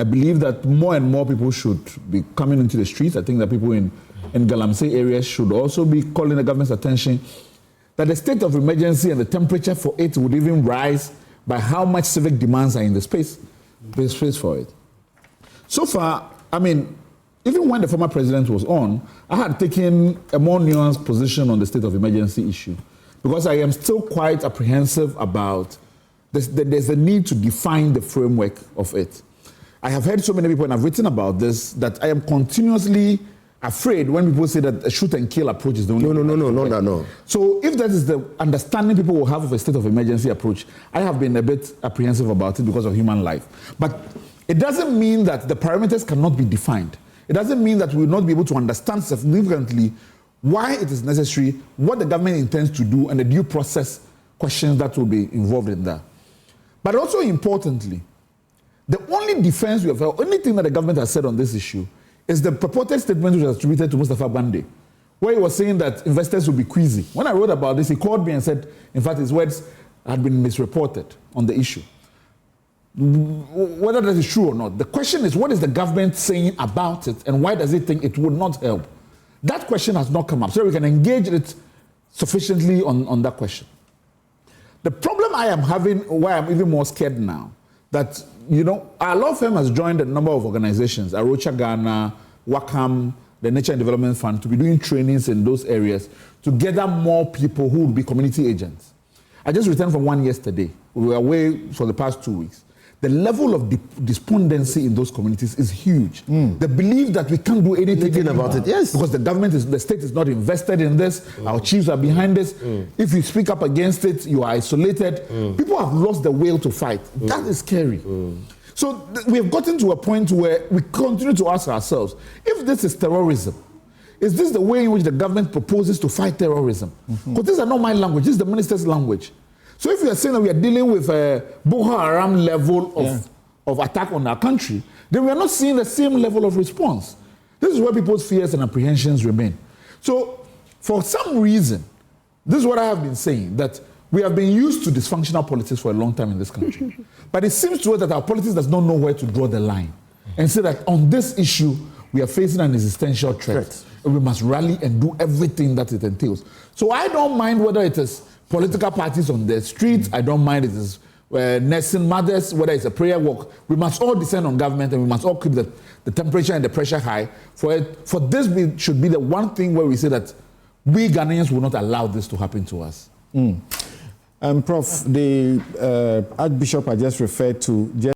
I believe that more and more people should be coming into the streets. I think that people in galamsey areas should also be calling the government's attention that the state of emergency and the temperature for it would even rise by how much civic demands are in the space for it. So far, I mean, even when the former president was on, I had taken a more nuanced position on the state of emergency issue because I am still quite apprehensive about there's a need to define the framework of it. I have heard so many people, and I've written about this, that I am continuously afraid when people say that a shoot and kill approach is the only No. So if that is the understanding people will have of a state of emergency approach, I have been a bit apprehensive about it because of human life. But it doesn't mean that the parameters cannot be defined. It doesn't mean that we will not be able to understand significantly why it is necessary, what the government intends to do, and the due process questions that will be involved in that. But also importantly, the only defense we have, the only thing that the government has said on this issue is the purported statement which was attributed to Mustafa Bande, where he was saying that investors will be queasy. When I wrote about this, he called me and said, in fact, his words had been misreported on the issue. Whether that is true or not, the question is, what is the government saying about it, and why does it think it would not help? That question has not come up, so we can engage it sufficiently on that question. The problem I am having, why I'm even more scared now, that, you know, our law firm has joined a number of organizations, Arocha Ghana, Wakam, the Nature and Development Fund, to be doing trainings in those areas to gather more people who will be community agents. I just returned from one yesterday. We were away for the past 2 weeks. The level of despondency in those communities is huge. The belief that we can't do anything about it, yes. Because the state is not invested in this, our chiefs are behind this. If you speak up against it, you are isolated. People have lost the will to fight. That is scary. So we have gotten to a point where we continue to ask ourselves, if this is terrorism, is this the way in which the government proposes to fight terrorism? Because these are not my language, this is the minister's language. So if you are saying that we are dealing with a Boko Haram level of attack on our country, then we are not seeing the same level of response. This is where people's fears and apprehensions remain. So for some reason, this is what I have been saying, that we have been used to dysfunctional politics for a long time in this country. But it seems to us that our politics does not know where to draw the line and say that on this issue, we are facing an existential threat. And we must rally and do everything that it entails. So I don't mind whether it is political parties on the streets, I don't mind it is nursing mothers, whether it's a prayer walk. We must all descend on government and we must all keep the temperature and the pressure high. For this should be the one thing where we say that we Ghanaians will not allow this to happen to us. Prof, the Archbishop I just referred to